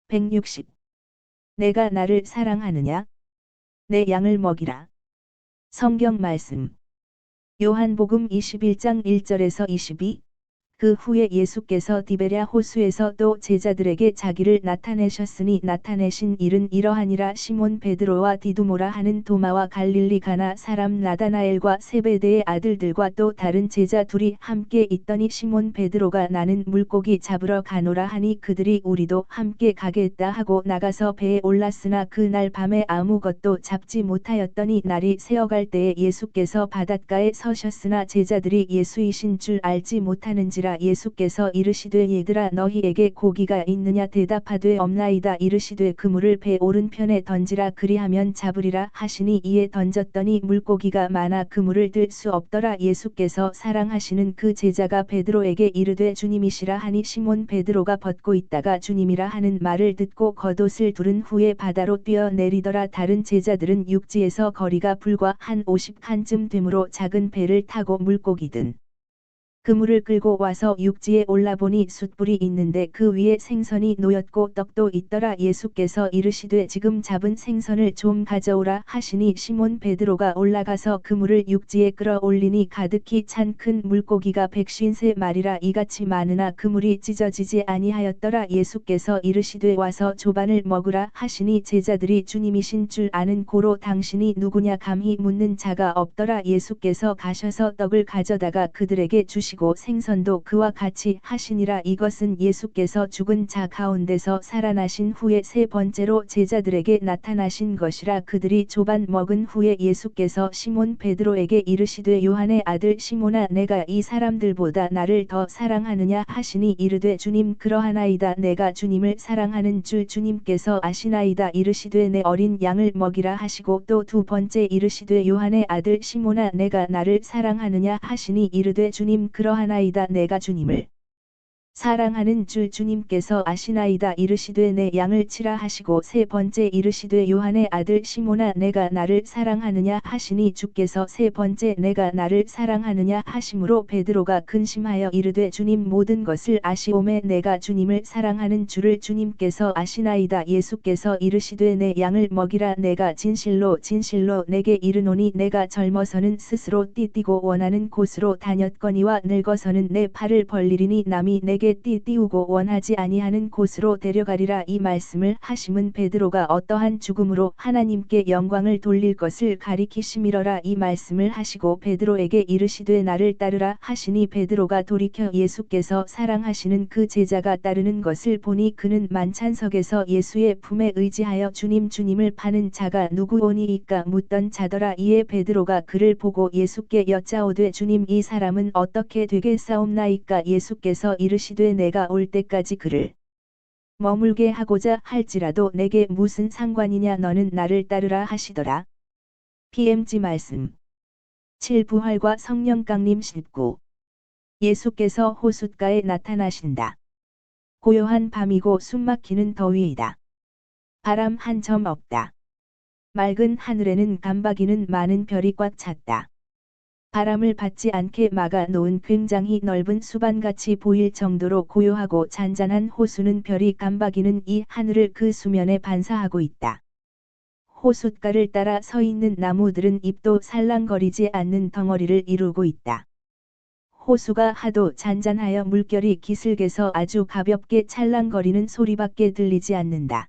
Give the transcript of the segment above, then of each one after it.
160. 내가 나를 사랑하느냐? 내 양을 먹이라. 성경 말씀. 요한복음 21장 1절에서 22. 그 후에 예수께서 디베랴 호수에서 또 제자들에게 자기를 나타내셨으니 나타내신 일은 이러하니라. 시몬 베드로와 디두모라 하는 도마와 갈릴리 가나 사람 나다나엘과 세베대의 아들들과 또 다른 제자 둘이 함께 있더니 시몬 베드로가 나는 물고기 잡으러 가노라 하니 그들이 우리도 함께 가겠다 하고 나가서 배에 올랐으나 그날 밤에 아무것도 잡지 못하였더니 날이 새어갈 때에 예수께서 바닷가에 서셨으나 제자들이 예수이신 줄 알지 못하는지라. 예수께서 이르시되 얘들아 너희에게 고기가 있느냐 대답하되 없나이다. 이르시되 그물을 배 오른편에 던지라 그리하면 잡으리라 하시니 이에 던졌더니 물고기가 많아 그물을 들 수 없더라. 예수께서 사랑하시는 그 제자가 베드로에게 이르되 주님이시라 하니 시몬 베드로가 벗고 있다가 주님이라 하는 말을 듣고 겉옷을 두른 후에 바다로 뛰어내리더라. 다른 제자들은 육지에서 거리가 불과 한 50칸쯤 되므로 작은 배를 타고 물고기 든 그물을 끌고 와서 육지에 올라보니 숯불이 있는데 그 위에 생선이 놓였고 떡도 있더라. 예수께서 이르시되 지금 잡은 생선을 좀 가져오라 하시니 시몬 베드로가 올라가서 그물을 육지에 끌어올리니 가득히 찬 큰 물고기가 153마리라. 이같이 많으나 그물이 찢어지지 아니하였더라. 예수께서 이르시되 와서 조반을 먹으라 하시니 제자들이 주님이신 줄 아는 고로 당신이 누구냐 감히 묻는 자가 없더라. 예수께서 가셔서 떡을 가져다가 그들에게 주시고 생선도 그와 같이 하시니라. 이것은 예수께서 죽은 자 가운데서 살아나신 후에 세 번째로 제자들에게 나타나신 것이라. 그들이 조반 먹은 후에 예수께서 시몬 베드로에게 이르시되 요한의 아들 시몬아 내가 이 사람들보다 나를 더 사랑하느냐 하시니 이르되 주님 그러하나이다. 내가 주님을 사랑하는 줄 주님께서 아시나이다. 이르시되 내 어린 양을 먹이라 하시고 또 두 번째 이르시되 요한의 아들 시몬아 내가 나를 사랑하느냐 하시니 이르되 주님 그러하나이다. 내가 주님을 사랑하는 줄 주님께서 아시나이다. 이르시되 내 양을 치라 하시고 세 번째 이르시되 요한의 아들 시몬아 내가 나를 사랑하느냐 하시니 주께서 세 번째 내가 나를 사랑하느냐 하심으로 베드로가 근심하여 이르되 주님 모든 것을 아시오매 내가 주님을 사랑하는 줄을 주님께서 아시나이다. 예수께서 이르시되 내 양을 먹이라. 내가 진실로 진실로 내게 이르노니 내가 젊어서는 스스로 띠띠고 원하는 곳으로 다녔거니와 늙어서는 내 팔을 벌리리니 남이 내게 띠띠우고 원하지 아니하는 곳으로 데려가리라. 이 말씀을 하심은 베드로가 어떠한 죽음으로 하나님께 영광을 돌릴 것을 가리키심이러라. 이 말씀을 하시고 베드로에게 이르시되 나를 따르라 하시니 베드로가 돌이켜 예수께서 사랑하시는 그 제자가 따르는 것을 보니 그는 만찬석에서 예수의 품에 의지하여 주님 주님을 파는 자가 누구오니이까 묻던 자더라. 이에 베드로가 그를 보고 예수께 여짜오되 주님 이 사람은 어떻게 되겠사옵나이까. 예수께서 이르시되 내가 올 때까지 그를 머물게 하고자 할지라도 내게 무슨 상관이냐 너는 나를 따르라 하시더라. PMG 말씀 7. 부활과 성령 강림 19. 예수께서 호숫가에 나타나신다. 고요한 밤이고 숨막히는 더위이다. 바람 한 점 없다. 맑은 하늘에는 깜박이는 많은 별이 꽉 찼다. 바람을 받지 않게 막아 놓은 굉장히 넓은 수반같이 보일 정도로 고요하고 잔잔한 호수는 별이 깜박이는 이 하늘을 그 수면에 반사하고 있다. 호숫가를 따라 서 있는 나무들은 잎도 살랑거리지 않는 덩어리를 이루고 있다. 호수가 하도 잔잔하여 물결이 기슭에서 아주 가볍게 찰랑거리는 소리밖에 들리지 않는다.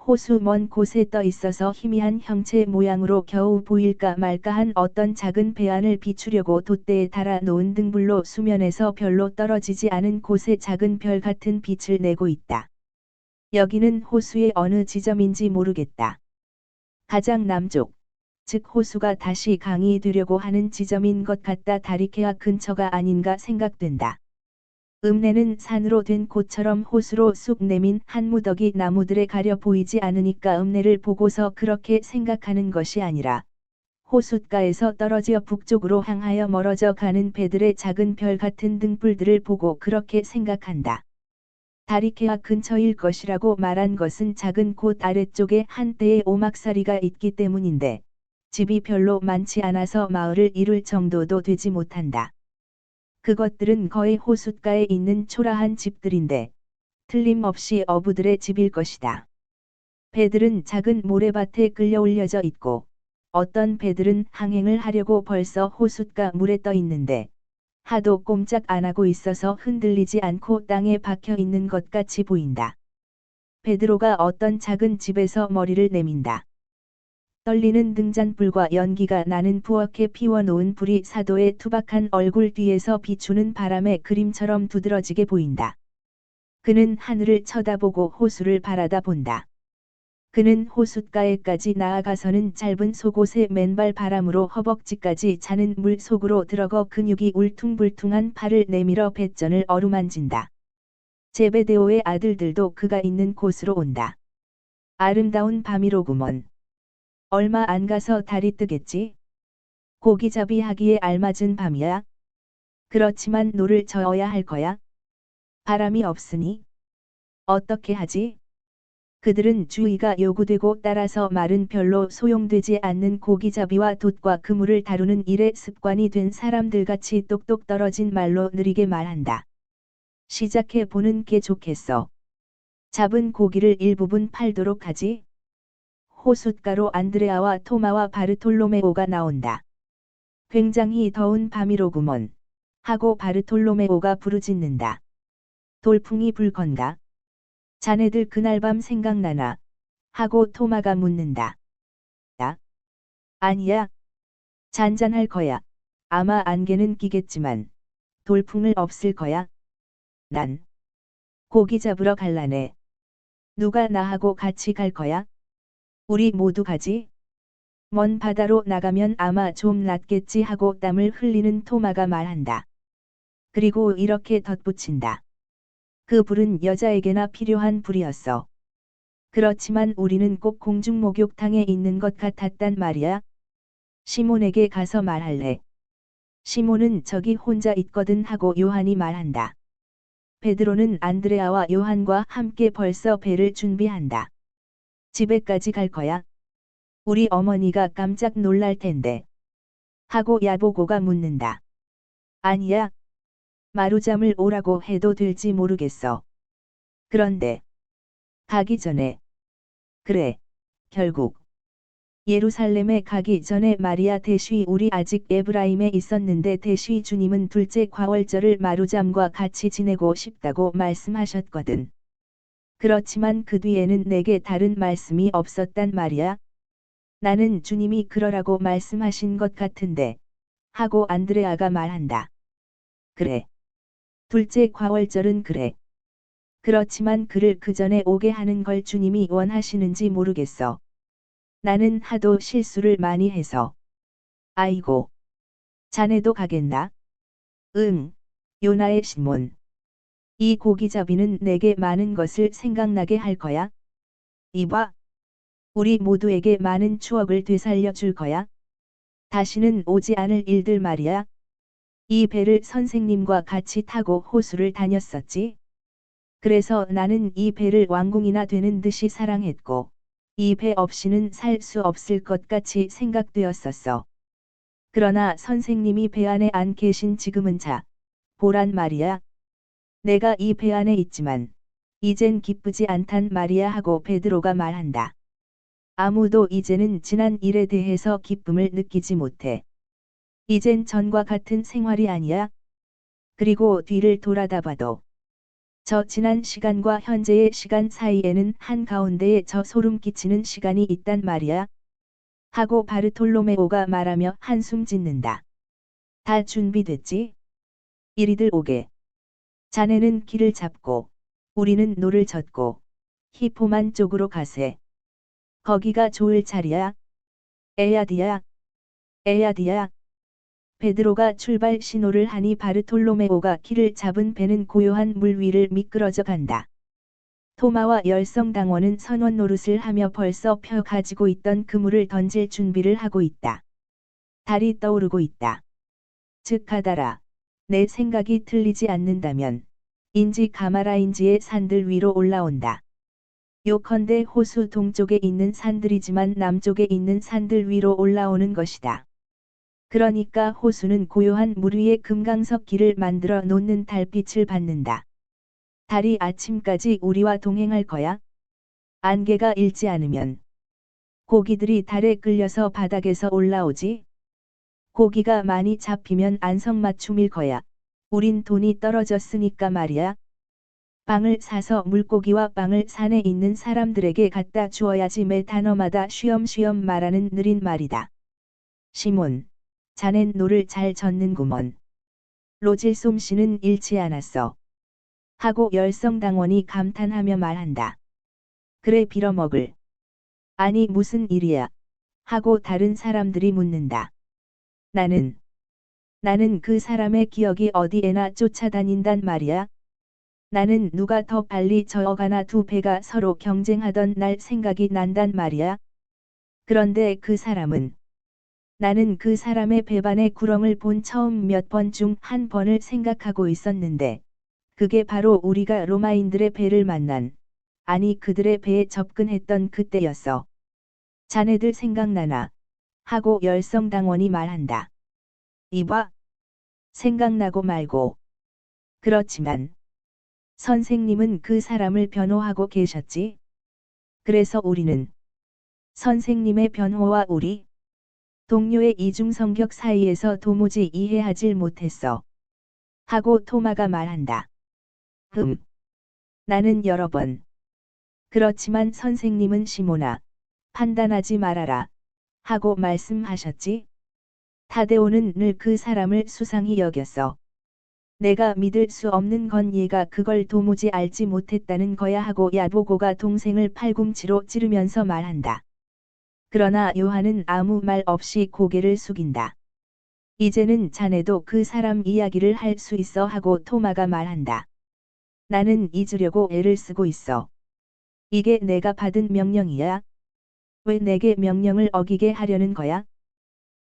호수 먼 곳에 떠 있어서 희미한 형체 모양으로 겨우 보일까 말까한 어떤 작은 배안을 비추려고 돛대에 달아 놓은 등불로 수면에서 별로 떨어지지 않은 곳에 작은 별 같은 빛을 내고 있다. 여기는 호수의 어느 지점인지 모르겠다. 가장 남쪽, 즉 호수가 다시 강이 되려고 하는 지점인 것 같다. 다리케아 근처가 아닌가 생각된다. 읍내는 산으로 된 곳처럼 호수로 쑥 내민 한 무더기 나무들에 가려 보이지 않으니까 읍내를 보고서 그렇게 생각하는 것이 아니라 호숫가에서 떨어져 북쪽으로 향하여 멀어져 가는 배들의 작은 별 같은 등불들을 보고 그렇게 생각한다. 다리케아 근처일 것이라고 말한 것은 작은 곳 아래쪽에 한때의 오막살이가 있기 때문인데 집이 별로 많지 않아서 마을을 이룰 정도도 되지 못한다. 그것들은 거의 호숫가에 있는 초라한 집들인데 틀림없이 어부들의 집일 것이다. 배들은 작은 모래밭에 끌려 올려져 있고 어떤 배들은 항행을 하려고 벌써 호숫가 물에 떠 있는데 하도 꼼짝 안 하고 있어서 흔들리지 않고 땅에 박혀 있는 것 같이 보인다. 베드로가 어떤 작은 집에서 머리를 내민다. 떨리는 등잔불과 연기가 나는 부엌에 피워놓은 불이 사도의 투박한 얼굴 뒤에서 비추는 바람의 그림처럼 두드러지게 보인다. 그는 하늘을 쳐다보고 호수를 바라다 본다. 그는 호숫가에까지 나아가서는 짧은 속옷에 맨발 바람으로 허벅지까지 차는 물 속으로 들어가 근육이 울퉁불퉁한 팔을 내밀어 뱃전을 어루만진다. 제베데오의 아들들도 그가 있는 곳으로 온다. 아름다운 밤이로구먼. 얼마 안 가서 달이 뜨겠지? 고기잡이 하기에 알맞은 밤이야. 그렇지만 노를 저어야 할 거야. 바람이 없으니 어떻게 하지? 그들은 주의가 요구되고 따라서 말은 별로 소용되지 않는 고기잡이와 돛과 그물을 다루는 일에 습관이 된 사람들같이 똑똑 떨어진 말로 느리게 말한다. 시작해 보는 게 좋겠어. 잡은 고기를 일부분 팔도록 하지. 호숫가로 안드레아와 토마와 바르톨로메오가 나온다. 굉장히 더운 밤이로구먼. 하고 바르톨로메오가 부르짖는다. 돌풍이 불 건가? 자네들 그날 밤 생각나나? 하고 토마가 묻는다. 야? 아니야. 잔잔할 거야. 아마 안개는 끼겠지만 돌풍을 없을 거야. 난 고기 잡으러 갈라네. 누가 나하고 같이 갈 거야? 우리 모두 가지? 먼 바다로 나가면 아마 좀 낫겠지 하고 땀을 흘리는 토마가 말한다. 그리고 이렇게 덧붙인다. 그 불은 여자에게나 필요한 불이었어. 그렇지만 우리는 꼭 공중 목욕탕에 있는 것 같았단 말이야. 시몬에게 가서 말할래. 시몬은 저기 혼자 있거든 하고 요한이 말한다. 베드로는 안드레아와 요한과 함께 벌써 배를 준비한다. 집에까지 갈 거야. 우리 어머니가 깜짝 놀랄 텐데. 하고 야보고가 묻는다. 아니야. 마루잠을 오라고 해도 될지 모르겠어. 그런데 가기 전에. 그래. 결국 예루살렘에 가기 전에 마리아 대쉬 우리 아직 에브라임에 있었는데 대쉬 주님은 둘째 과월절을 마루잠과 같이 지내고 싶다고 말씀하셨거든. 그렇지만 그 뒤에는 내게 다른 말씀이 없었단 말이야. 나는 주님이 그러라고 말씀하신 것 같은데. 하고 안드레아가 말한다. 그래. 둘째 과월절은 그래. 그렇지만 그를 그 전에 오게 하는 걸 주님이 원하시는지 모르겠어. 나는 하도 실수를 많이 해서. 아이고. 자네도 가겠나? 응. 요나의 시몬. 이 고기잡이는 내게 많은 것을 생각나게 할 거야. 이봐. 우리 모두에게 많은 추억을 되살려 줄 거야. 다시는 오지 않을 일들 말이야. 이 배를 선생님과 같이 타고 호수를 다녔었지. 그래서 나는 이 배를 왕궁이나 되는 듯이 사랑했고, 이 배 없이는 살 수 없을 것 같이 생각되었었어. 그러나 선생님이 배 안에 안 계신 지금은 자, 보란 말이야. 내가 이 배 안에 있지만, 이젠 기쁘지 않단 말이야 하고 베드로가 말한다. 아무도 이제는 지난 일에 대해서 기쁨을 느끼지 못해. 이젠 전과 같은 생활이 아니야. 그리고 뒤를 돌아다 봐도 저 지난 시간과 현재의 시간 사이에는 한가운데에 저 소름 끼치는 시간이 있단 말이야. 하고 바르톨로메오가 말하며 한숨 짓는다. 다 준비됐지? 이리들 오게. 자네는 길을 잡고 우리는 노를 젓고 히포만 쪽으로 가세. 거기가 좋을 자리야. 에야디야. 에야디야. 베드로가 출발 신호를 하니 바르톨로메오가 길을 잡은 배는 고요한 물 위를 미끄러져 간다. 토마와 열성당원은 선원 노릇을 하며 벌써 펴 가지고 있던 그물을 던질 준비를 하고 있다. 달이 떠오르고 있다. 즉 가다라. 내 생각이 틀리지 않는다면 인지 가마라인지의 산들 위로 올라온다. 요컨대 호수 동쪽에 있는 산들이지만 남쪽에 있는 산들 위로 올라오는 것이다. 그러니까 호수는 고요한 물 위에 금강석 길을 만들어 놓는 달빛을 받는다. 달이 아침까지 우리와 동행할 거야? 안개가 일지 않으면 고기들이 달에 끌려서 바닥에서 올라오지? 고기가 많이 잡히면 안성맞춤일 거야. 우린 돈이 떨어졌으니까 말이야. 빵을 사서 물고기와 빵을 산에 있는 사람들에게 갖다 주어야지. 매 단어마다 쉬엄쉬엄 말하는 느린 말이다. 시몬, 자넨 노를 잘 젓는구먼. 로질 솜씨는 잃지 않았어. 하고 열성당원이 감탄하며 말한다. 그래 빌어먹을. 아니 무슨 일이야? 하고 다른 사람들이 묻는다. 나는 그 사람의 기억이 어디에나 쫓아다닌단 말이야. 나는 누가 더 빨리 저어가나 두 배가 서로 경쟁하던 날 생각이 난단 말이야. 그런데 그 사람은 나는 그 사람의 배반의 구렁을 본 처음 몇 번 중 한 번을 생각하고 있었는데 그게 바로 우리가 로마인들의 배를 만난 아니 그들의 배에 접근했던 그때였어. 자네들 생각나나? 하고 열성당원이 말한다. 이봐. 생각나고 말고. 그렇지만 선생님은 그 사람을 변호하고 계셨지? 그래서 우리는 선생님의 변호와 우리 동료의 이중성격 사이에서 도무지 이해하질 못했어. 하고 토마가 말한다. 나는 여러 번. 그렇지만 선생님은 시몬아, 판단하지 말아라. 하고 말씀하셨지? 타데오는 늘 그 사람을 수상히 여겼어. 내가 믿을 수 없는 건 얘가 그걸 도무지 알지 못했다는 거야 하고 야보고가 동생을 팔꿈치로 찌르면서 말한다. 그러나 요한은 아무 말 없이 고개를 숙인다. 이제는 자네도 그 사람 이야기를 할 수 있어 하고 토마가 말한다. 나는 잊으려고 애를 쓰고 있어. 이게 내가 받은 명령이야. 왜 내게 명령을 어기게 하려는 거야?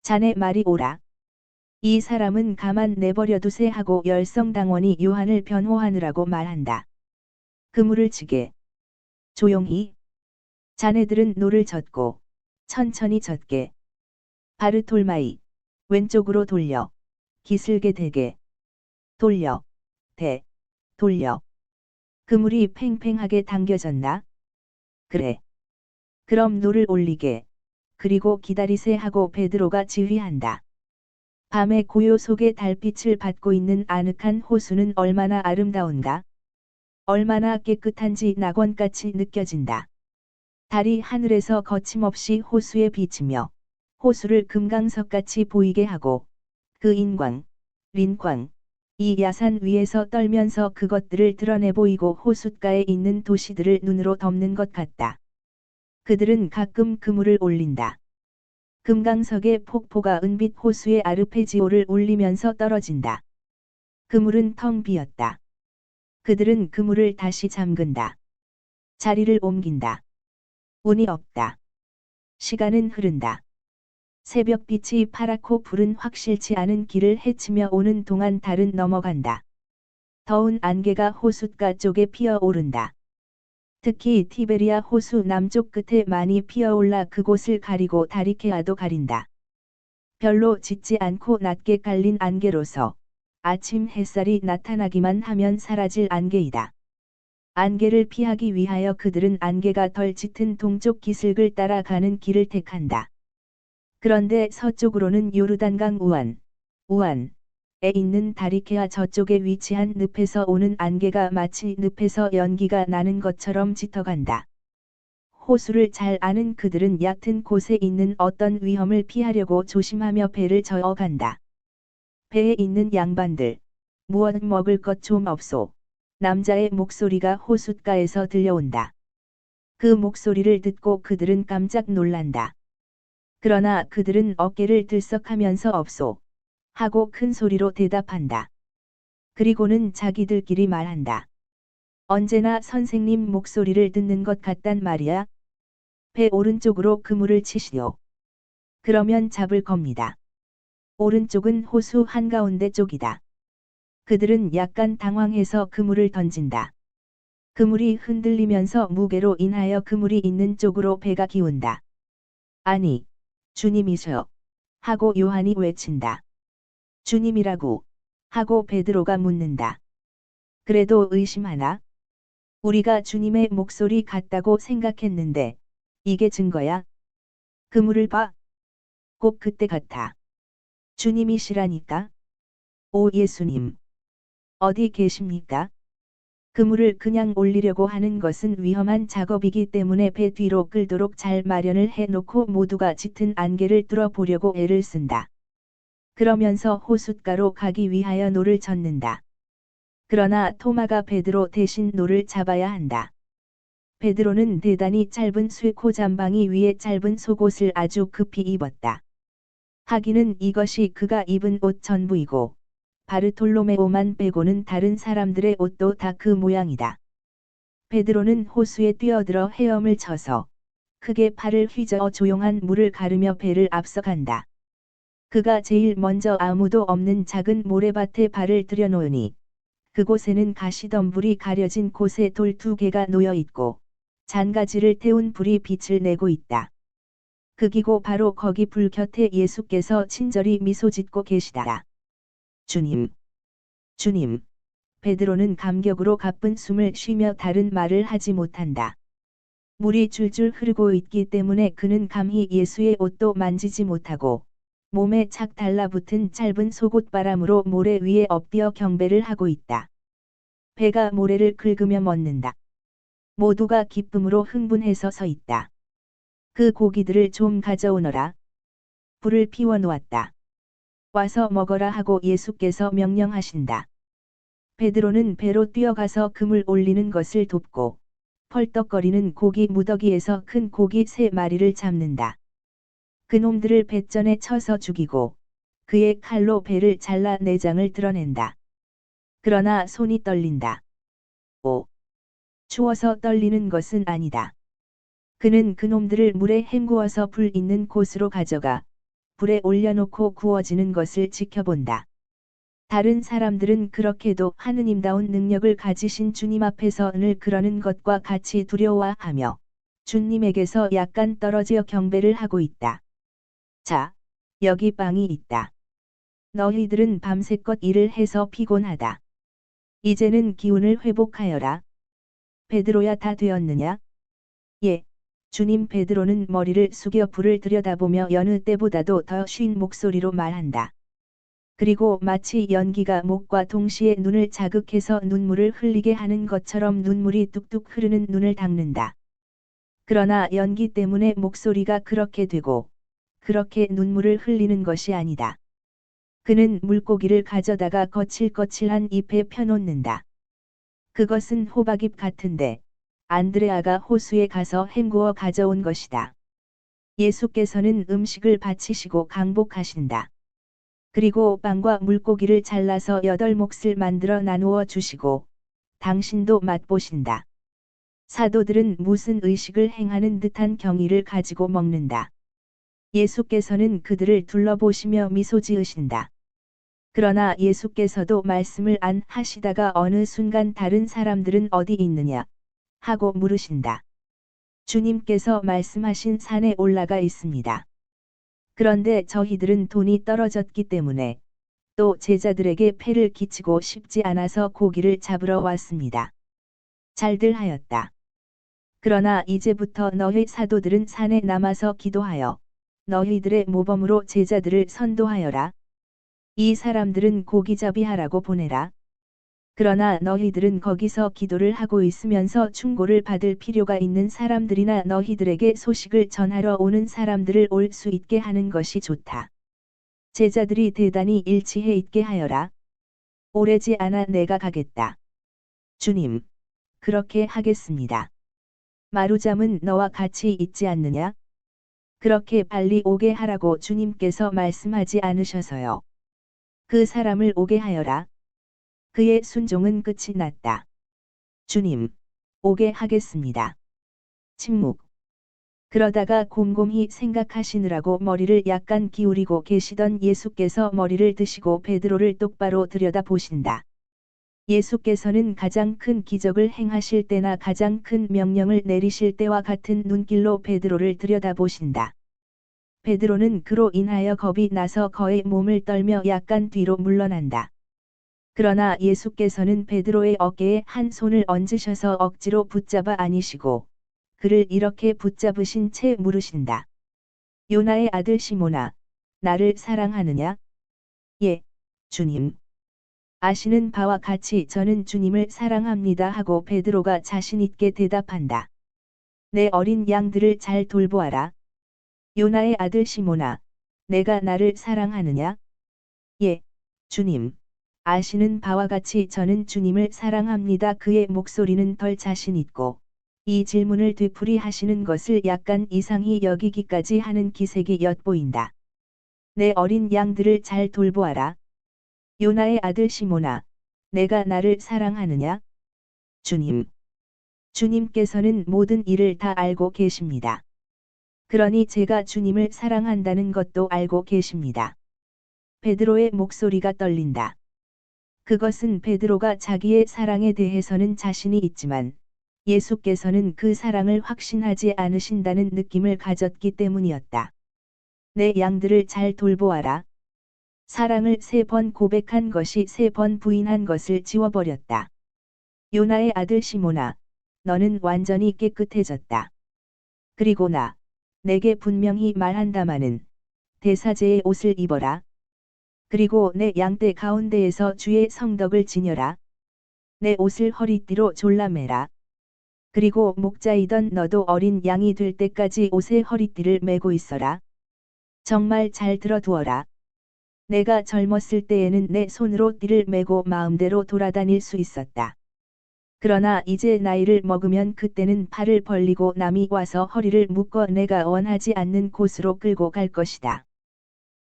자네 말이 옳아. 이 사람은 가만 내버려두세 하고 열성당원이 요한을 변호하느라고 말한다. 그물을 치게. 조용히. 자네들은 노를 젓고 천천히 젓게. 바르톨마이. 왼쪽으로 돌려. 기슬게 대게. 돌려. 대. 돌려. 그물이 팽팽하게 당겨졌나? 그래. 그럼 노를 올리게. 그리고 기다리세 하고 베드로가 지휘한다. 밤의 고요 속에 달빛을 받고 있는 아늑한 호수는 얼마나 아름다운가? 얼마나 깨끗한지 낙원같이 느껴진다. 달이 하늘에서 거침없이 호수에 비치며 호수를 금강석같이 보이게 하고 그 인광, 린광, 이 야산 위에서 떨면서 그것들을 드러내 보이고 호숫가에 있는 도시들을 눈으로 덮는 것 같다. 그들은 가끔 그물을 올린다. 금강석의 폭포가 은빛 호수의 아르페지오를 울리면서 떨어진다. 그물은 텅 비었다. 그들은 그물을 다시 잠근다. 자리를 옮긴다. 운이 없다. 시간은 흐른다. 새벽빛이 파랗고 불은 확실치 않은 길을 헤치며 오는 동안 달은 넘어간다. 더운 안개가 호숫가 쪽에 피어오른다. 특히 티베리아 호수 남쪽 끝에 많이 피어올라 그곳을 가리고 다리케아도 가린다. 별로 짙지 않고 낮게 깔린 안개로서 아침 햇살이 나타나기만 하면 사라질 안개이다. 안개를 피하기 위하여 그들은 안개가 덜 짙은 동쪽 기슭을 따라가는 길을 택한다. 그런데 서쪽으로는 요르단강 우안에 있는 다리케아 저쪽에 위치한 늪에서 오는 안개가 마치 늪에서 연기가 나는 것처럼 짙어간다. 호수를 잘 아는 그들은 얕은 곳에 있는 어떤 위험을 피하려고 조심하며 배를 저어간다. 배에 있는 양반들, 무엇 먹을 것 좀 없소. 남자의 목소리가 호숫가에서 들려온다. 그 목소리를 듣고 그들은 깜짝 놀란다. 그러나 그들은 어깨를 들썩하면서 없소. 하고 큰 소리로 대답한다. 그리고는 자기들끼리 말한다. 언제나 선생님 목소리를 듣는 것 같단 말이야. 배 오른쪽으로 그물을 치시오. 그러면 잡을 겁니다. 오른쪽은 호수 한가운데 쪽이다. 그들은 약간 당황해서 그물을 던진다. 그물이 흔들리면서 무게로 인하여 그물이 있는 쪽으로 배가 기운다. 아니, 주님이셔. 하고 요한이 외친다. 주님이라고. 하고 베드로가 묻는다. 그래도 의심하나? 우리가 주님의 목소리 같다고 생각했는데 이게 증거야. 그물을 봐. 꼭 그때 같아. 주님이시라니까. 오 예수님. 어디 계십니까? 그물을 그냥 올리려고 하는 것은 위험한 작업이기 때문에 배 뒤로 끌도록 잘 마련을 해놓고 모두가 짙은 안개를 뚫어보려고 애를 쓴다. 그러면서 호숫가로 가기 위하여 노를 젓는다. 그러나 토마가 베드로 대신 노를 잡아야 한다. 베드로는 대단히 짧은 쇠코 잠방이 위에 짧은 속옷을 아주 급히 입었다. 하기는 이것이 그가 입은 옷 전부이고 바르톨로메오만 빼고는 다른 사람들의 옷도 다 그 모양이다. 베드로는 호수에 뛰어들어 헤엄을 쳐서 크게 팔을 휘저어 조용한 물을 가르며 배를 앞서간다. 그가 제일 먼저 아무도 없는 작은 모래밭에 발을 들여놓으니 그곳에는 가시덤불이 가려진 곳에 돌 2개가 놓여 있고 잔가지를 태운 불이 빛을 내고 있다. 그기고 바로 거기 불 곁에 예수께서 친절히 미소 짓고 계시다. 주님, 주님. 베드로는 감격으로 가쁜 숨을 쉬며 다른 말을 하지 못한다. 물이 줄줄 흐르고 있기 때문에 그는 감히 예수의 옷도 만지지 못하고 몸에 착 달라붙은 짧은 속옷바람으로 모래 위에 엎드려 경배를 하고 있다. 배가 모래를 긁으며 멎는다. 모두가 기쁨으로 흥분해서 서 있다. 그 고기들을 좀 가져오너라. 불을 피워 놓았다. 와서 먹어라 하고 예수께서 명령하신다. 베드로는 배로 뛰어가서 그물 올리는 것을 돕고 펄떡거리는 고기 무더기에서 큰 고기 3마리를 잡는다. 그놈들을 뱃전에 쳐서 죽이고 그의 칼로 배를 잘라 내장을 드러낸다. 그러나 손이 떨린다. 오! 추워서 떨리는 것은 아니다. 그는 그놈들을 물에 헹구어서 불 있는 곳으로 가져가 불에 올려놓고 구워지는 것을 지켜본다. 다른 사람들은 그렇게도 하느님다운 능력을 가지신 주님 앞에서 늘 그러는 것과 같이 두려워하며 주님에게서 약간 떨어져 경배를 하고 있다. 자, 여기 빵이 있다. 너희들은 밤새껏 일을 해서 피곤하다. 이제는 기운을 회복하여라. 베드로야 다 되었느냐? 예, 주님. 베드로는 머리를 숙여 불을 들여다보며 여느 때보다도 더 쉰 목소리로 말한다. 그리고 마치 연기가 목과 동시에 눈을 자극해서 눈물을 흘리게 하는 것처럼 눈물이 뚝뚝 흐르는 눈을 닦는다. 그러나 연기 때문에 목소리가 그렇게 되고 그렇게 눈물을 흘리는 것이 아니다. 그는 물고기를 가져다가 거칠거칠한 잎에 펴놓는다. 그것은 호박잎 같은데 안드레아가 호수에 가서 헹구어 가져온 것이다. 예수께서는 음식을 바치시고 강복하신다. 그리고 빵과 물고기를 잘라서 8몫을 만들어 나누어 주시고 당신도 맛보신다. 사도들은 무슨 의식을 행하는 듯한 경의를 가지고 먹는다. 예수께서는 그들을 둘러보시며 미소 지으신다. 그러나 예수께서도 말씀을 안 하시다가 어느 순간 다른 사람들은 어디 있느냐 하고 물으신다. 주님께서 말씀하신 산에 올라가 있습니다. 그런데 저희들은 돈이 떨어졌기 때문에 또 제자들에게 폐를 끼치고 싶지 않아서 고기를 잡으러 왔습니다. 잘들 하였다. 그러나 이제부터 너희 사도들은 산에 남아서 기도하여 너희들의 모범으로 제자들을 선도하여라. 이 사람들은 고기잡이 하라고 보내라. 그러나 너희들은 거기서 기도를 하고 있으면서 충고를 받을 필요가 있는 사람들이나 너희들에게 소식을 전하러 오는 사람들을 올 수 있게 하는 것이 좋다. 제자들이 대단히 일치해 있게 하여라. 오래지 않아 내가 가겠다. 주님, 그렇게 하겠습니다. 마루잠은 너와 같이 있지 않느냐? 그렇게 빨리 오게 하라고 주님께서 말씀하지 않으셔서요. 그 사람을 오게 하여라. 그의 순종은 끝이 났다. 주님, 오게 하겠습니다. 침묵. 그러다가 곰곰이 생각하시느라고 머리를 약간 기울이고 계시던 예수께서 머리를 드시고 베드로를 똑바로 들여다보신다. 예수께서는 가장 큰 기적을 행하실 때나 가장 큰 명령을 내리실 때와 같은 눈길로 베드로를 들여다보신다. 베드로는 그로 인하여 겁이 나서 거의 몸을 떨며 약간 뒤로 물러난다. 그러나 예수께서는 베드로의 어깨에 한 손을 얹으셔서 억지로 붙잡아 안으시고 그를 이렇게 붙잡으신 채 물으신다. 요나의 아들 시몬아, 나를 사랑하느냐? 예, 주님. 아시는 바와 같이 저는 주님을 사랑합니다 하고 베드로가 자신 있게 대답한다. 내 어린 양들을 잘 돌보아라. 요나의 아들 시몬아, 내가 나를 사랑하느냐? 예, 주님. 아시는 바와 같이 저는 주님을 사랑합니다. 그의 목소리는 덜 자신 있고 이 질문을 되풀이하시는 것을 약간 이상히 여기기까지 하는 기색이 엿보인다. 내 어린 양들을 잘 돌보아라. 요나의 아들 시몬아, 내가 나를 사랑하느냐? 주님. 주님께서는 모든 일을 다 알고 계십니다. 그러니 제가 주님을 사랑한다는 것도 알고 계십니다. 베드로의 목소리가 떨린다. 그것은 베드로가 자기의 사랑에 대해서는 자신이 있지만 예수께서는 그 사랑을 확신하지 않으신다는 느낌을 가졌기 때문이었다. 내 양들을 잘 돌보아라. 사랑을 3번 고백한 것이 3번 부인한 것을 지워버렸다. 요나의 아들 시몬아, 너는 완전히 깨끗해졌다. 그리고 내게 분명히 말한다마는 대사제의 옷을 입어라. 그리고 내 양떼 가운데에서 주의 성덕을 지녀라. 내 옷을 허리띠로 졸라매라. 그리고 목자이던 너도 어린 양이 될 때까지 옷에 허리띠를 메고 있어라. 정말 잘 들어두어라. 내가 젊었을 때에는 내 손으로 띠를 메고 마음대로 돌아다닐 수 있었다. 그러나 이제 나이를 먹으면 그때는 팔을 벌리고 남이 와서 허리를 묶어 내가 원하지 않는 곳으로 끌고 갈 것이다.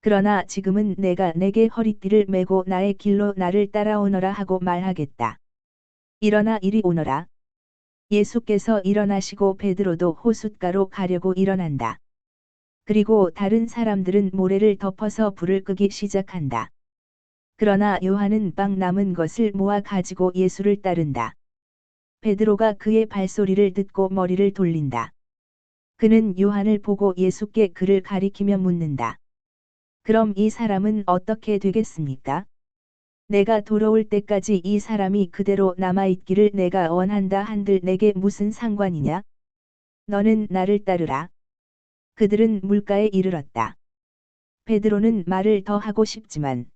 그러나 지금은 내가 내게 허리띠를 메고 나의 길로 나를 따라오너라 하고 말하겠다. 일어나 이리 오너라. 예수께서 일어나시고 베드로도 호숫가로 가려고 일어난다. 그리고 다른 사람들은 모래를 덮어서 불을 끄기 시작한다. 그러나 요한은 빵 남은 것을 모아 가지고 예수를 따른다. 베드로가 그의 발소리를 듣고 머리를 돌린다. 그는 요한을 보고 예수께 그를 가리키며 묻는다. 그럼 이 사람은 어떻게 되겠습니까? 내가 돌아올 때까지 이 사람이 그대로 남아있기를 내가 원한다 한들 내게 무슨 상관이냐? 너는 나를 따르라. 그들은 물가에 이르렀다. 베드로는 말을 더 하고 싶지만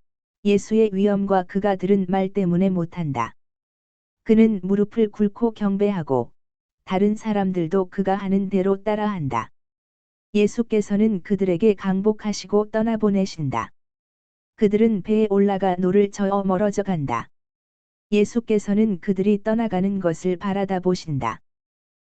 예수의 위엄과 그가 들은 말 때문에 못한다. 그는 무릎을 꿇고 경배하고 다른 사람들도 그가 하는 대로 따라한다. 예수께서는 그들에게 강복하시고 떠나보내신다. 그들은 배에 올라가 노를 저어 멀어져 간다. 예수께서는 그들이 떠나가는 것을 바라다 보신다.